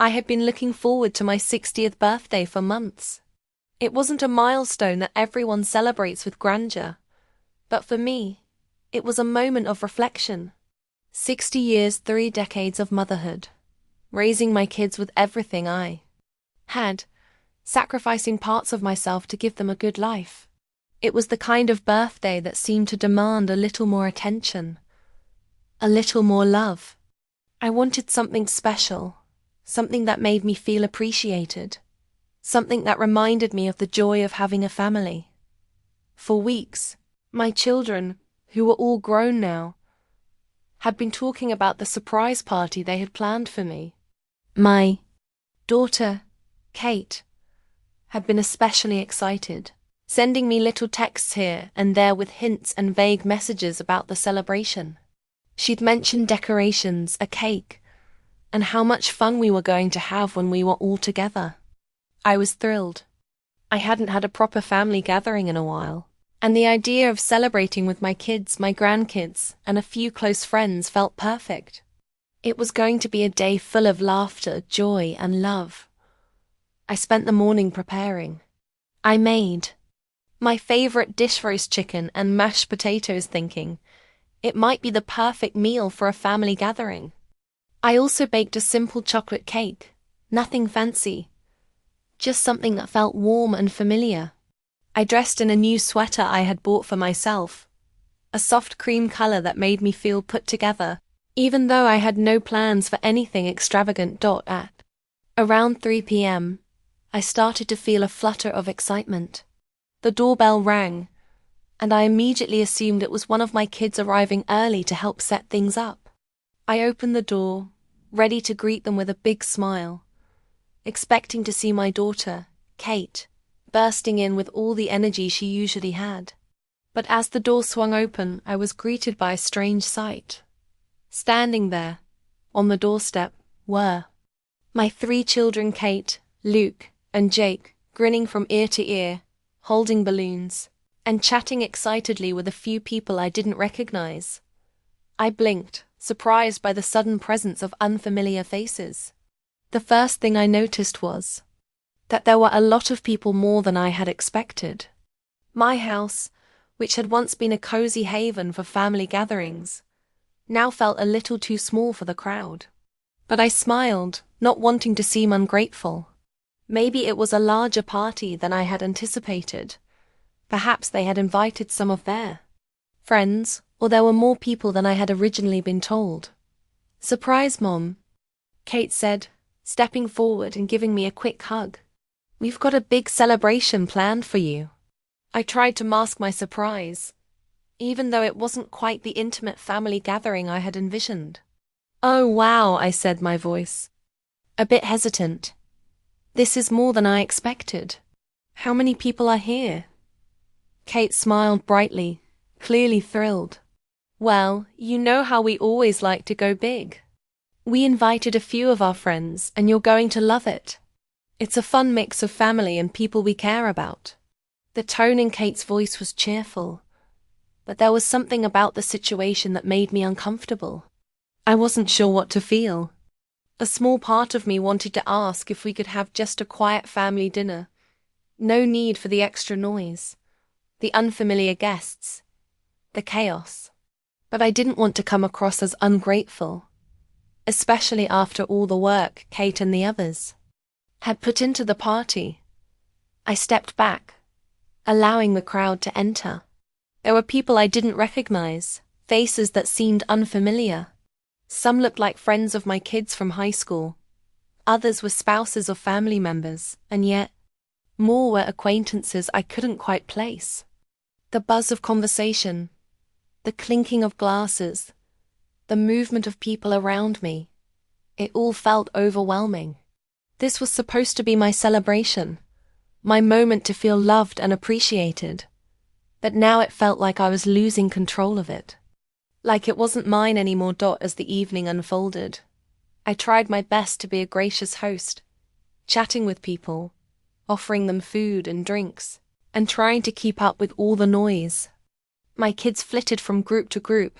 I had been looking forward to my 60th birthday for months. It wasn't a milestone that everyone celebrates with grandeur, but for me, it was a moment of reflection. 60 years, 3 decades of motherhood, raising my kids with everything I had, sacrificing parts of myself to give them a good life. It was the kind of birthday that seemed to demand a little more attention, a little more love. I wanted something special, something that made me feel appreciated, something that reminded me of the joy of having a family. For weeks, my children, who were all grown now, had been talking about the surprise party they had planned for me. My daughter, Kate, had been especially excited, sending me little texts here and there with hints and vague messages about the celebration. She'd mentioned decorations, a cake, and how much fun we were going to have when we were all together. I was thrilled. I hadn't had a proper family gathering in a while, and the idea of celebrating with my kids, my grandkids, and a few close friends felt perfect. It was going to be a day full of laughter, joy, and love. I spent the morning preparing. I made my favorite dish, roast chicken and mashed potatoes, thinking it might be the perfect meal for a family gathering. I also baked a simple chocolate cake, nothing fancy, just something that felt warm and familiar. I dressed in a new sweater I had bought for myself, a soft cream color that made me feel put together, even though I had no plans for anything extravagant. At around 3 p.m., I started to feel a flutter of excitement. The doorbell rang, and I immediately assumed it was one of my kids arriving early to help set things up. I opened the door, ready to greet them with a big smile, expecting to see my daughter, Kate, bursting in with all the energy she usually had. But as the door swung open, I was greeted by a strange sight. Standing there, on the doorstep, were my 3 children, Kate, Luke, and Jake, grinning from ear to ear, holding balloons, and chatting excitedly with a few people I didn't recognize. I blinked, surprised by the sudden presence of unfamiliar faces. The first thing I noticed was that there were a lot of people, more than I had expected. My house, which had once been a cozy haven for family gatherings, now felt a little too small for the crowd. But I smiled, not wanting to seem ungrateful. Maybe it was a larger party than I had anticipated. Perhaps they had invited some of their friends, or there were more people than I had originally been told. "Surprise, Mom," Kate said, stepping forward and giving me a quick hug. "We've got a big celebration planned for you." I tried to mask my surprise, even though it wasn't quite the intimate family gathering I had envisioned. "Oh wow," I said, my voice a bit hesitant. "This is more than I expected. How many people are here?" Kate smiled brightly, clearly thrilled. "Well, you know how we always like to go big. We invited a few of our friends, and you're going to love it. It's a fun mix of family and people we care about." The tone in Kate's voice was cheerful, but there was something about the situation that made me uncomfortable. I wasn't sure what to feel. A small part of me wanted to ask if we could have just a quiet family dinner. No need for the extra noise, the unfamiliar guests, the chaos. But I didn't want to come across as ungrateful, especially after all the work Kate and the others had put into the party. I stepped back, allowing the crowd to enter. There were people I didn't recognize, faces that seemed unfamiliar. Some looked like friends of my kids from high school. Others were spouses of family members, and yet more were acquaintances I couldn't quite place. The buzz of conversation, the clinking of glasses, the movement of people around me, it all felt overwhelming. This was supposed to be my celebration, my moment to feel loved and appreciated. But now it felt like I was losing control of it. Like it wasn't mine anymore. As the evening unfolded, I tried my best to be a gracious host, chatting with people, offering them food and drinks, and trying to keep up with all the noise. My kids flitted from group to group,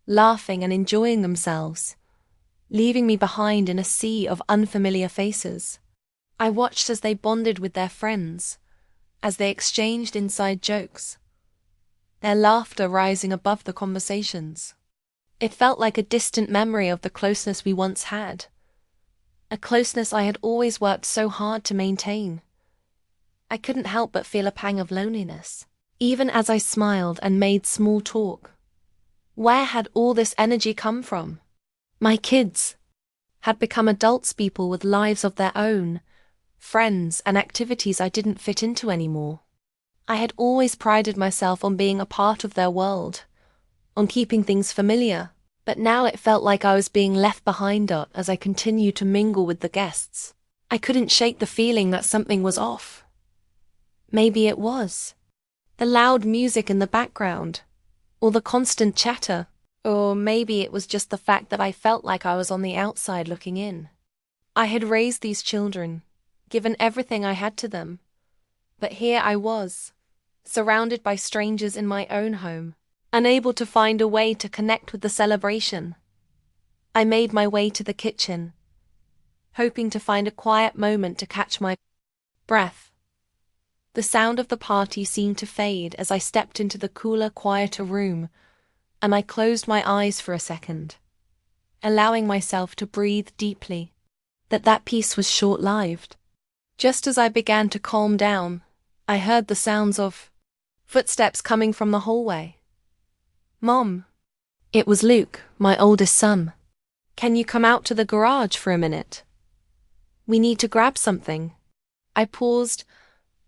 laughing and enjoying themselves, leaving me behind in a sea of unfamiliar faces. I watched as they bonded with their friends, as they exchanged inside jokes, their laughter rising above the conversations. It felt like a distant memory of the closeness we once had, a closeness I had always worked so hard to maintain. I couldn't help but feel a pang of loneliness, even as I smiled and made small talk. Where had all this energy come from? My kids had become adults, people with lives of their own, friends and activities I didn't fit into anymore. I had always prided myself on being a part of their world, on keeping things familiar, but now it felt like I was being left behind as I continued to mingle with the guests. I couldn't shake the feeling that something was off. Maybe it was. The loud music in the background, or the constant chatter, or maybe it was just the fact that I felt like I was on the outside looking in. I had raised these children, given everything I had to them, but here I was, surrounded by strangers in my own home, unable to find a way to connect with the celebration. I made my way to the kitchen, hoping to find a quiet moment to catch my breath. The sound of the party seemed to fade as I stepped into the cooler, quieter room, and I closed my eyes for a second, allowing myself to breathe deeply. That peace was short-lived. Just as I began to calm down, I heard the sounds of footsteps coming from the hallway. "Mom." It was Luke, my oldest son. "Can you come out to the garage for a minute? We need to grab something." I paused,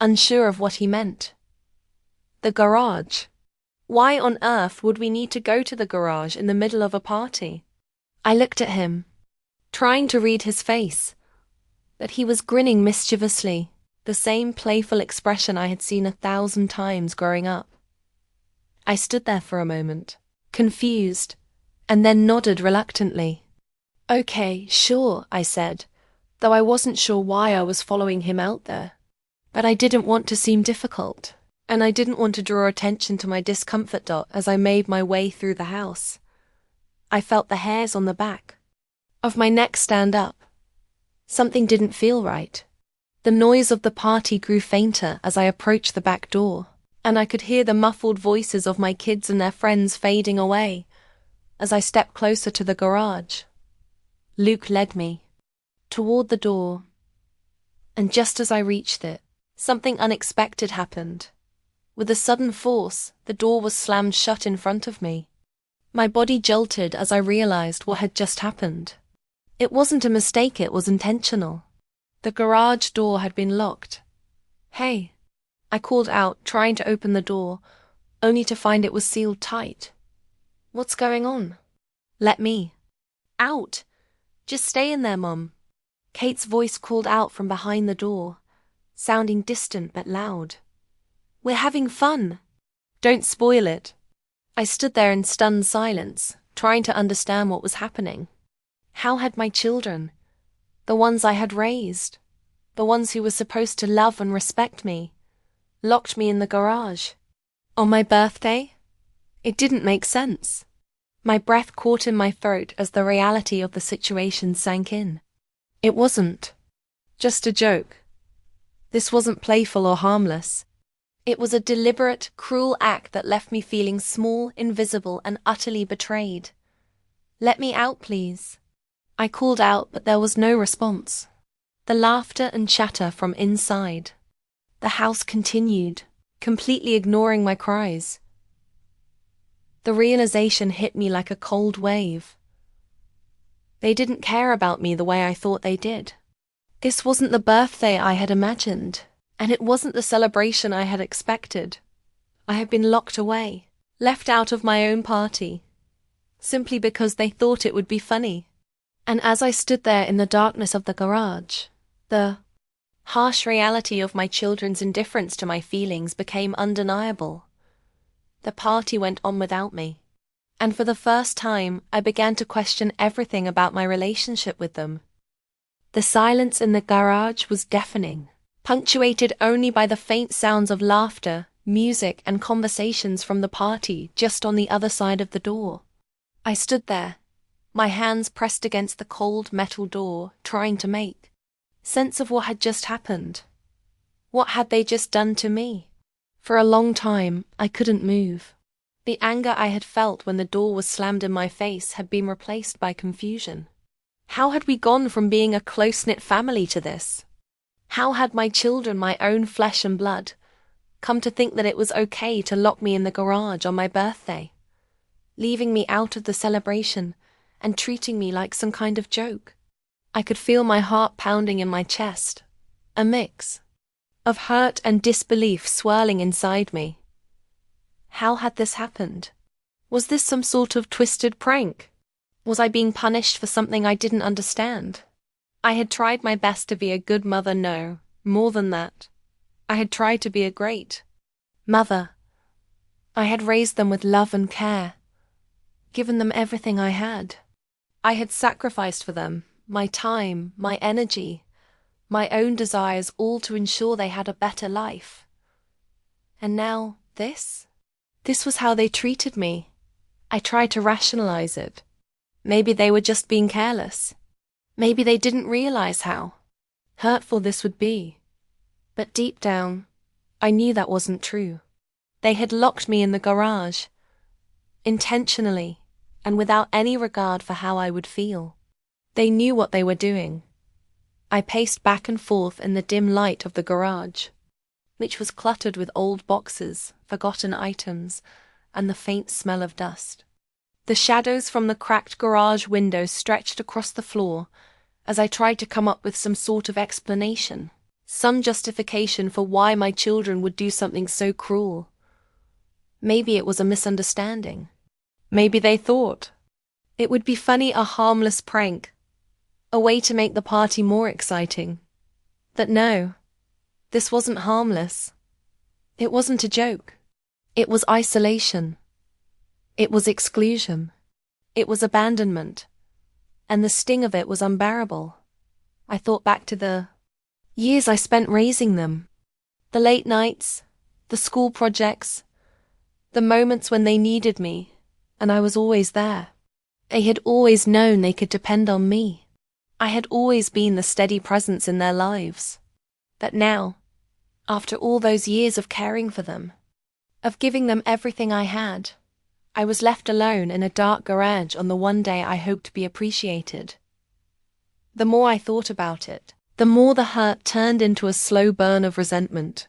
unsure of what he meant. The garage? Why on earth would we need to go to the garage in the middle of a party? I looked at him, trying to read his face, but he was grinning mischievously, the same playful expression I had seen 1,000 times growing up. I stood there for a moment, confused, and then nodded reluctantly. "Okay, sure," I said, though I wasn't sure why I was following him out there. But I didn't want to seem difficult, and I didn't want to draw attention to my discomfort as I made my way through the house. I felt the hairs on the back of my neck stand up. Something didn't feel right. The noise of the party grew fainter as I approached the back door, and I could hear the muffled voices of my kids and their friends fading away as I stepped closer to the garage. Luke led me toward the door, and just as I reached it, something unexpected happened. With a sudden force, the door was slammed shut in front of me. My body jolted as I realized what had just happened. It wasn't a mistake, it was intentional. The garage door had been locked. "Hey," I called out, trying to open the door, only to find it was sealed tight. "What's going on?" "Let me out. Just stay in there, Mom." Kate's voice called out from behind the door, sounding distant but loud. "We're having fun. Don't spoil it." I stood there in stunned silence, trying to understand what was happening. How had my children, the ones I had raised, the ones who were supposed to love and respect me, locked me in the garage? On my birthday? It didn't make sense. My breath caught in my throat as the reality of the situation sank in. It wasn't just a joke. This wasn't playful or harmless. It was a deliberate, cruel act that left me feeling small, invisible, and utterly betrayed. "Let me out, please." I called out, but there was no response. The laughter and chatter from inside the house continued, completely ignoring my cries. The realization hit me like a cold wave. They didn't care about me the way I thought they did. This wasn't the birthday I had imagined, and it wasn't the celebration I had expected. I had been locked away, left out of my own party, simply because they thought it would be funny. And as I stood there in the darkness of the garage, the harsh reality of my children's indifference to my feelings became undeniable. The party went on without me, and for the first time I began to question everything about my relationship with them. The silence in the garage was deafening, punctuated only by the faint sounds of laughter, music, and conversations from the party just on the other side of the door. I stood there, my hands pressed against the cold metal door, trying to make sense of what had just happened. What had they just done to me? For a long time, I couldn't move. The anger I had felt when the door was slammed in my face had been replaced by confusion. How had we gone from being a close-knit family to this? How had my children, my own flesh and blood, come to think that it was okay to lock me in the garage on my birthday, leaving me out of the celebration and treating me like some kind of joke? I could feel my heart pounding in my chest, a mix of hurt and disbelief swirling inside me. How had this happened? Was this some sort of twisted prank? Was I being punished for something I didn't understand? I had tried my best to be a good mother, no, more than that. I had tried to be a great mother. I had raised them with love and care, given them everything I had. I had sacrificed for them my time, my energy, my own desires, all to ensure they had a better life. And now this? This was how they treated me. I tried to rationalize it. Maybe they were just being careless. Maybe they didn't realize how hurtful this would be. But deep down, I knew that wasn't true. They had locked me in the garage, intentionally, and without any regard for how I would feel. They knew what they were doing. I paced back and forth in the dim light of the garage, which was cluttered with old boxes, forgotten items, and the faint smell of dust. The shadows from the cracked garage windows stretched across the floor as I tried to come up with some sort of explanation, some justification for why my children would do something so cruel. Maybe it was a misunderstanding. Maybe they thought it would be funny, a harmless prank, a way to make the party more exciting. But no, this wasn't harmless. It wasn't a joke. It was isolation. It was exclusion. It was abandonment. And the sting of it was unbearable. I thought back to the years I spent raising them. The late nights, the school projects, the moments when they needed me, and I was always there. They had always known they could depend on me. I had always been the steady presence in their lives. But now, after all those years of caring for them, of giving them everything I had, I was left alone in a dark garage on the one day I hoped to be appreciated. The more I thought about it, the more the hurt turned into a slow burn of resentment.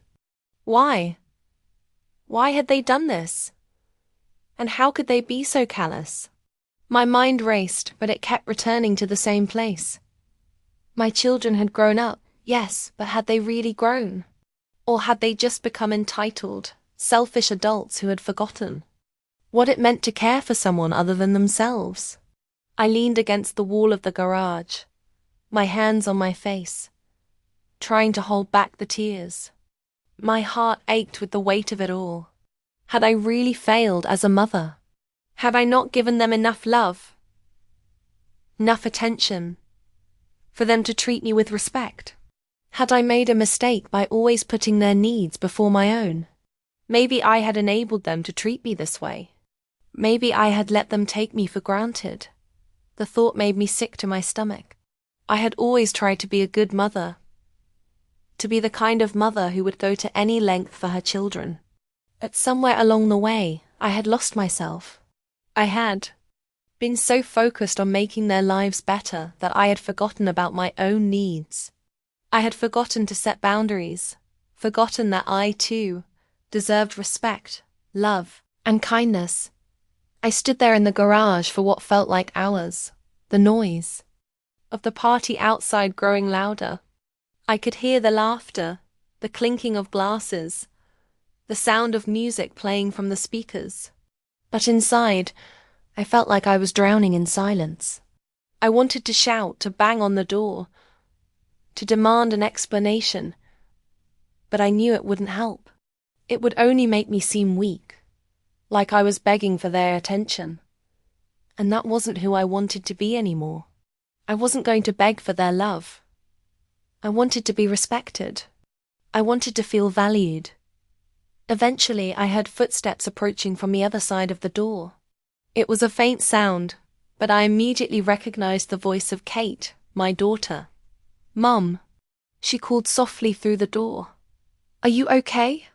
Why? Why had they done this? And how could they be so callous? My mind raced, but it kept returning to the same place. My children had grown up, yes, but had they really grown? Or had they just become entitled, selfish adults who had forgotten what it meant to care for someone other than themselves? I leaned against the wall of the garage, my hands on my face, trying to hold back the tears. My heart ached with the weight of it all. Had I really failed as a mother? Had I not given them enough love, enough attention, for them to treat me with respect? Had I made a mistake by always putting their needs before my own? Maybe I had enabled them to treat me this way. Maybe I had let them take me for granted. The thought made me sick to my stomach. I had always tried to be a good mother, to be the kind of mother who would go to any length for her children. But somewhere along the way, I had lost myself. I had been so focused on making their lives better that I had forgotten about my own needs. I had forgotten to set boundaries, forgotten that I, too, deserved respect, love, and kindness. I stood there in the garage for what felt like hours, the noise of the party outside growing louder. I could hear the laughter, the clinking of glasses, the sound of music playing from the speakers. But inside, I felt like I was drowning in silence. I wanted to shout, to bang on the door, to demand an explanation, but I knew it wouldn't help. It would only make me seem weak, like I was begging for their attention. And that wasn't who I wanted to be anymore. I wasn't going to beg for their love. I wanted to be respected. I wanted to feel valued. Eventually, I heard footsteps approaching from the other side of the door. It was a faint sound, but I immediately recognized the voice of Kate, my daughter. "Mum," she called softly through the door. "Are you okay?"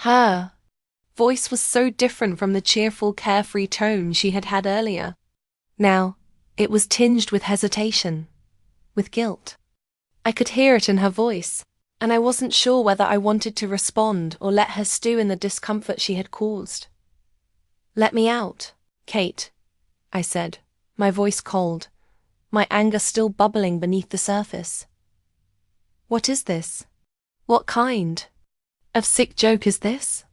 Her voice was so different from the cheerful, carefree tone she had had earlier. Now, it was tinged with hesitation, with guilt. I could hear it in her voice, and I wasn't sure whether I wanted to respond or let her stew in the discomfort she had caused. "Let me out, Kate," I said, my voice cold, my anger still bubbling beneath the surface. "What is this? What kind of sick joke is this?"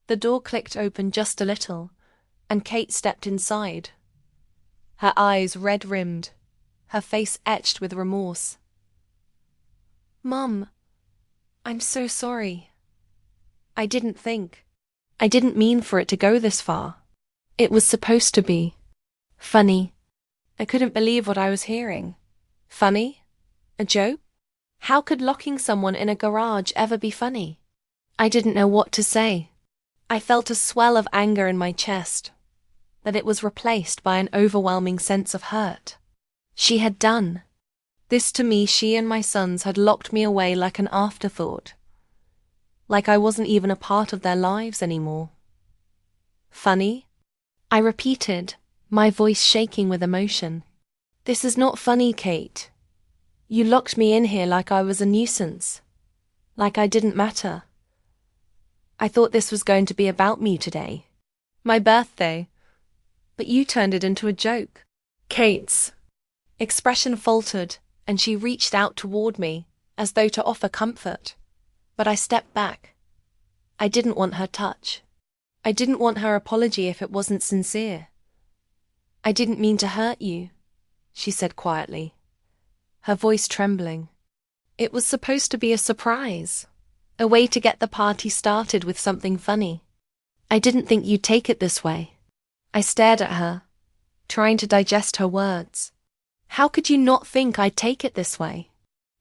The door clicked open just a little, and Kate stepped inside. Her eyes red-rimmed, her face etched with remorse. "Mum, I'm so sorry. I didn't mean for it to go this far. It was supposed to be funny." I couldn't believe what I was hearing. Funny? A joke? How could locking someone in a garage ever be funny? I didn't know what to say. I felt a swell of anger in my chest, but it was replaced by an overwhelming sense of hurt. She had done this to me. She and my sons had locked me away like an afterthought, like I wasn't even a part of their lives anymore. "Funny?" I repeated, my voice shaking with emotion. "This is not funny, Kate. You locked me in here like I was a nuisance, like I didn't matter. I thought this was going to be about me today, my birthday, but you turned it into a joke." Kate's expression faltered, and she reached out toward me, as though to offer comfort. But I stepped back. I didn't want her touch. I didn't want her apology if it wasn't sincere. "I didn't mean to hurt you," she said quietly, her voice trembling. "It was supposed to be a surprise, a way to get the party started with something funny. I didn't think you'd take it this way." I stared at her, trying to digest her words. How could you not think I'd take it this way?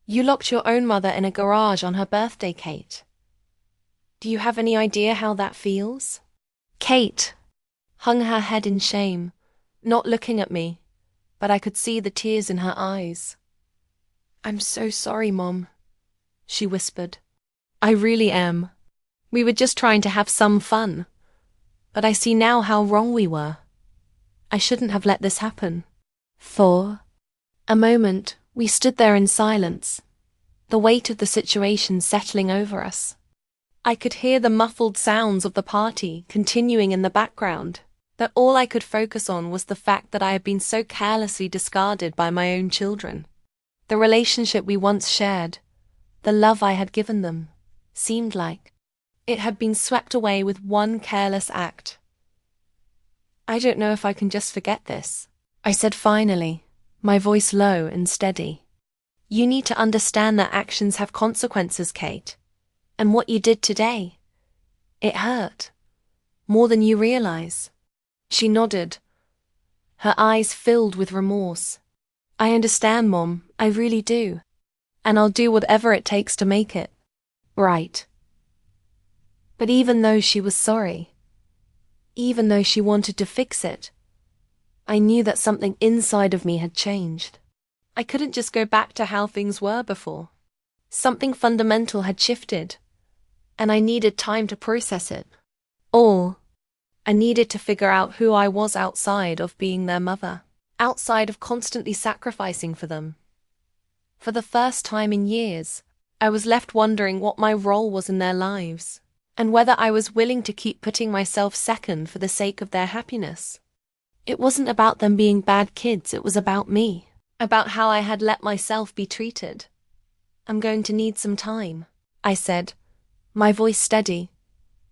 You locked your own mother in a garage on her birthday, Kate. Do you have any idea how that feels? Kate hung her head in shame, not looking at me, but I could see the tears in her eyes. "I'm so sorry, Mom," she whispered. "I really am. We were just trying to have some fun, but I see now how wrong we were. I shouldn't have let this happen." For a moment, we stood there in silence, the weight of the situation settling over us. I could hear the muffled sounds of the party continuing in the background, that all I could focus on was the fact that I had been so carelessly discarded by my own children. The relationship we once shared, the love I had given them, seemed like it had been swept away with one careless act. "I don't know if I can just forget this," I said finally, my voice low and steady. "You need to understand that actions have consequences, Kate. And what you did today, it hurt, more than you realize." She nodded, her eyes filled with remorse. "I understand, Mom, I really do. And I'll do whatever it takes to make it right." But even though she was sorry, even though she wanted to fix it, I knew that something inside of me had changed. I couldn't just go back to how things were before. Something fundamental had shifted, and I needed time to process it. I needed to figure out who I was outside of being their mother, outside of constantly sacrificing for them. For the first time in years, I was left wondering what my role was in their lives, and whether I was willing to keep putting myself second for the sake of their happiness. It wasn't about them being bad kids, it was about me, about how I had let myself be treated. "I'm going to need some time," I said, my voice steady,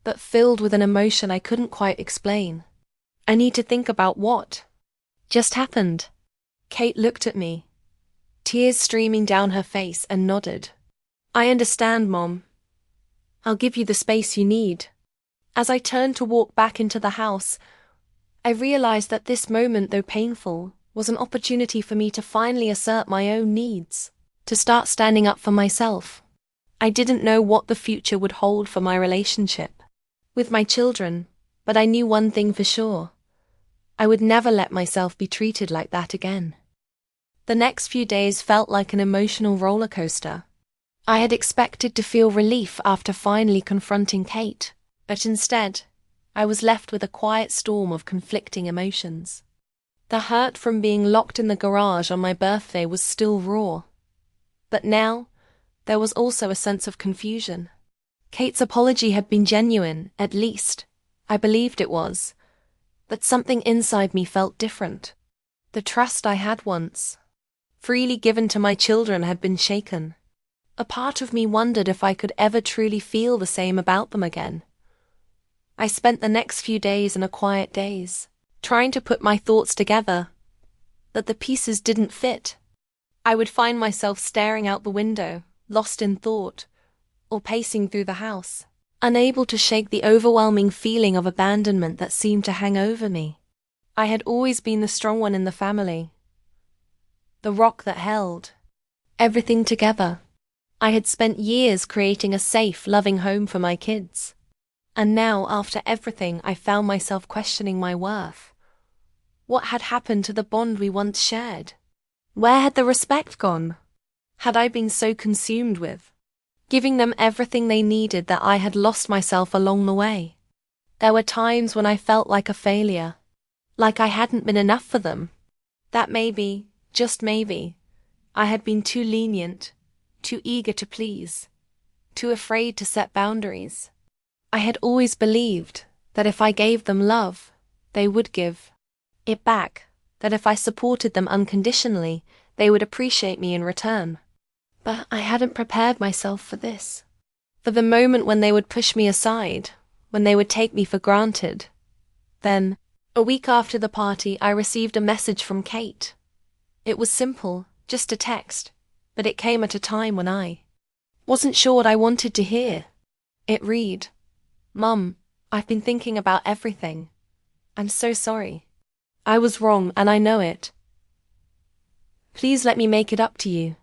but filled with an emotion I couldn't quite explain. "I need to think about what just happened." Kate looked at me, tears streaming down her face, and nodded. "I understand, Mom. I'll give you the space you need." As I turned to walk back into the house, I realized that this moment, though painful, was an opportunity for me to finally assert my own needs, to start standing up for myself. I didn't know what the future would hold for my relationship with my children, but I knew one thing for sure. I would never let myself be treated like that again. The next few days felt like an emotional roller coaster. I had expected to feel relief after finally confronting Kate, but instead, I was left with a quiet storm of conflicting emotions. The hurt from being locked in the garage on my birthday was still raw. But now, there was also a sense of confusion. Kate's apology had been genuine, at least. I believed it was. But something inside me felt different. The trust I had once, freely given to my children, had been shaken. A part of me wondered if I could ever truly feel the same about them again. I spent the next few days in a quiet daze, trying to put my thoughts together, but the pieces didn't fit. I would find myself staring out the window, lost in thought, or pacing through the house, unable to shake the overwhelming feeling of abandonment that seemed to hang over me. I had always been the strong one in the family, the rock that held everything together. I had spent years creating a safe, loving home for my kids. And now, after everything, I found myself questioning my worth. What had happened to the bond we once shared? Where had the respect gone? Had I been so consumed with giving them everything they needed that I had lost myself along the way? There were times when I felt like a failure, like I hadn't been enough for them. That maybe, just maybe, I had been too lenient, too eager to please, too afraid to set boundaries. I had always believed that if I gave them love, they would give it back, that if I supported them unconditionally, they would appreciate me in return. But I hadn't prepared myself for this, for the moment when they would push me aside, when they would take me for granted. Then, a week after the party, I received a message from Kate. It was simple, just a text, but it came at a time when I wasn't sure what I wanted to hear. It read, "Mum, I've been thinking about everything. I'm so sorry. I was wrong and I know it. Please let me make it up to you.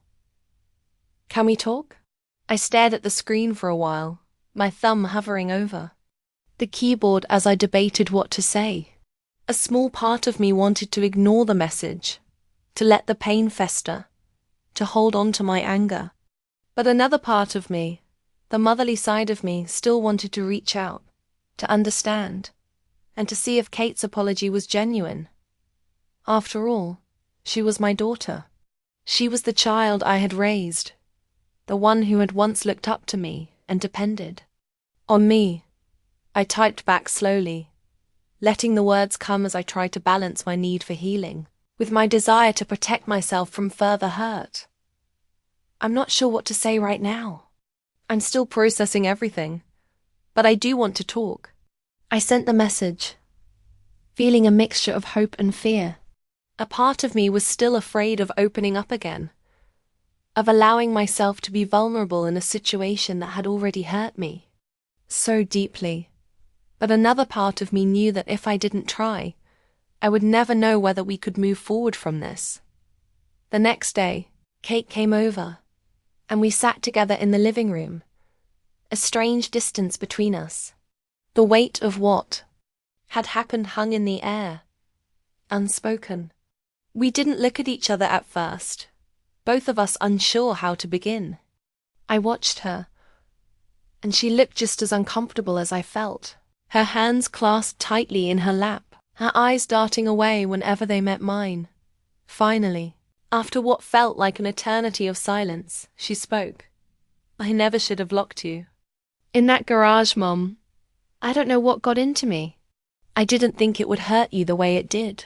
Can we talk?" I stared at the screen for a while, my thumb hovering over the keyboard as I debated what to say. A small part of me wanted to ignore the message, to let the pain fester, to hold on to my anger. But another part of me, the motherly side of me, still wanted to reach out, to understand, and to see if Kate's apology was genuine. After all, she was my daughter. She was the child I had raised, the one who had once looked up to me and depended on me. I typed back slowly, letting the words come as I tried to balance my need for healing with my desire to protect myself from further hurt. "I'm not sure what to say right now. I'm still processing everything, but I do want to talk." I sent the message, feeling a mixture of hope and fear. A part of me was still afraid of opening up again, of allowing myself to be vulnerable in a situation that had already hurt me so deeply. But another part of me knew that if I didn't try, I would never know whether we could move forward from this. The next day, Kate came over, and we sat together in the living room, a strange distance between us. The weight of what had happened hung in the air, unspoken. We didn't look at each other at first, both of us unsure how to begin. I watched her, and she looked just as uncomfortable as I felt, her hands clasped tightly in her lap, her eyes darting away whenever they met mine. Finally, after what felt like an eternity of silence, she spoke. "I never should have locked you in that garage, Mom. I don't know what got into me. I didn't think it would hurt you the way it did.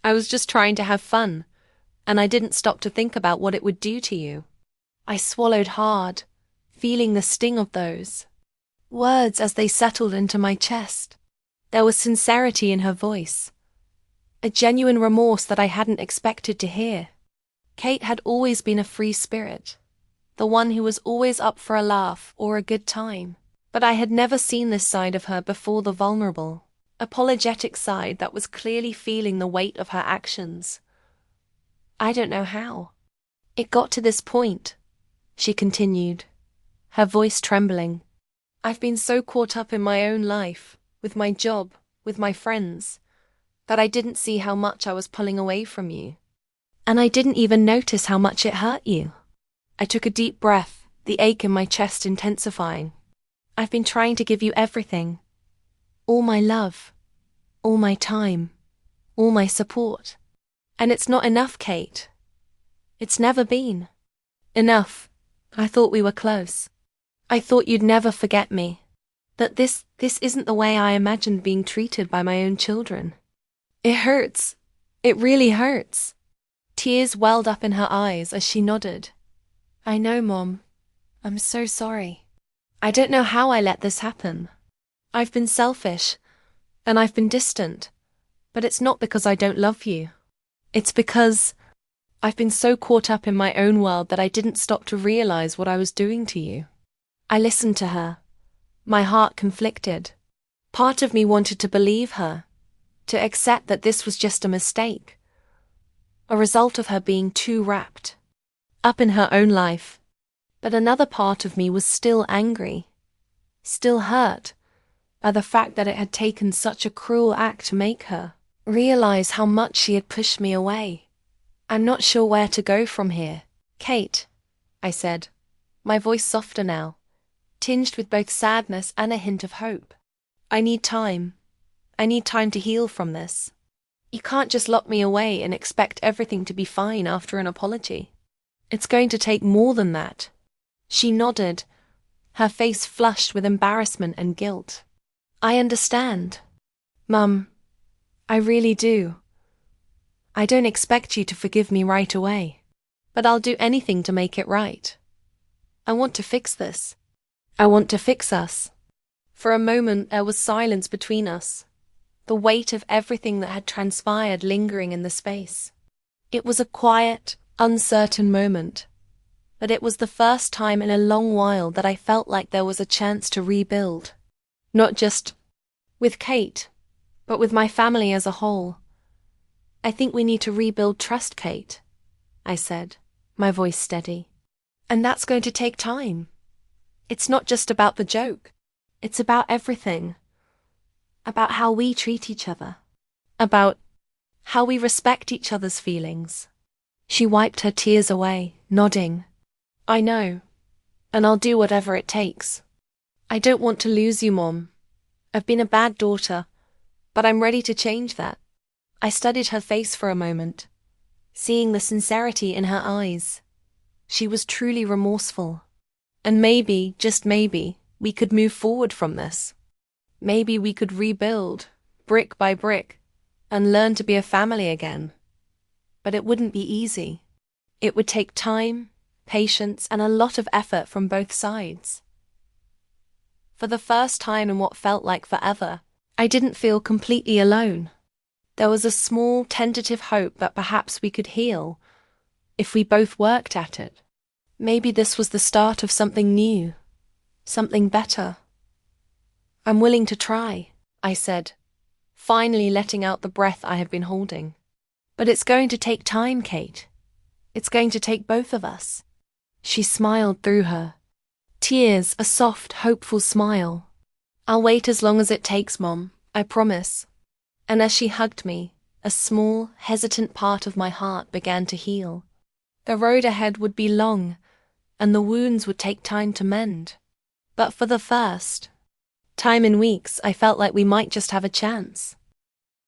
I was just trying to have fun, and I didn't stop to think about what it would do to you." I swallowed hard, feeling the sting of those words as they settled into my chest. There was sincerity in her voice, a genuine remorse that I hadn't expected to hear. Kate had always been a free spirit, the one who was always up for a laugh or a good time. But I had never seen this side of her before, the vulnerable, apologetic side that was clearly feeling the weight of her actions. I don't know how it got to this point, she continued, her voice trembling. "I've been so caught up in my own life, with my job, with my friends. that I didn't see how much I was pulling away from you. And I didn't even notice how much it hurt you. I took a deep breath, the ache in my chest intensifying. I've been trying to give you everything. All my love. All my time. All my support. And it's not enough, Kate. It's never been. Enough. I thought we were close. I thought you'd never forget me. That this isn't the way I imagined being treated by my own children. It hurts. It really hurts. Tears welled up in her eyes as she nodded. I know, Mom. I'm so sorry. I don't know how I let this happen. I've been selfish, and I've been distant, but it's not because I don't love you. It's because I've been so caught up in my own world that I didn't stop to realize what I was doing to you. I listened to her, my heart conflicted. Part of me wanted to believe her, to accept that this was just a mistake, a result of her being too wrapped up in her own life. But another part of me was still angry, still hurt by the fact that it had taken such a cruel act to make her realize how much she had pushed me away. I'm not sure where to go from here. Kate, I said, my voice softer now, tinged with both sadness and a hint of hope. I need time. I need time to heal from this. You can't just lock me away and expect everything to be fine after an apology. It's going to take more than that. She nodded, her face flushed with embarrassment and guilt. I understand. Mum, I really do. I don't expect you to forgive me right away, but I'll do anything to make it right. I want to fix this. I want to fix us. For a moment there was silence between us, the weight of everything that had transpired lingering in the space. It was a quiet, uncertain moment, but it was the first time in a long while that I felt like there was a chance to rebuild. Not just with Kate, but with my family as a whole. I think we need to rebuild trust, Kate, I said, my voice steady. And that's going to take time. It's not just about the joke. It's about everything. About how we treat each other. About how we respect each other's feelings. She wiped her tears away, nodding. I know, and I'll do whatever it takes. I don't want to lose you, Mom. I've been a bad daughter, but I'm ready to change that. I studied her face for a moment, seeing the sincerity in her eyes. She was truly remorseful. And maybe, just maybe, we could move forward from this. Maybe we could rebuild, brick by brick, and learn to be a family again. But it wouldn't be easy. It would take time, patience, and a lot of effort from both sides. For the first time in what felt like forever, I didn't feel completely alone. There was a small, tentative hope that perhaps we could heal, if we both worked at it. Maybe this was the start of something new, something better. I'm willing to try, I said, finally letting out the breath I had been holding. But it's going to take time, Kate. It's going to take both of us. She smiled through her. Tears, a soft, hopeful smile. I'll wait as long as it takes, Mom, I promise. And as she hugged me, a small, hesitant part of my heart began to heal. The road ahead would be long, and the wounds would take time to mend. But for the first time in weeks, I felt like we might just have a chance.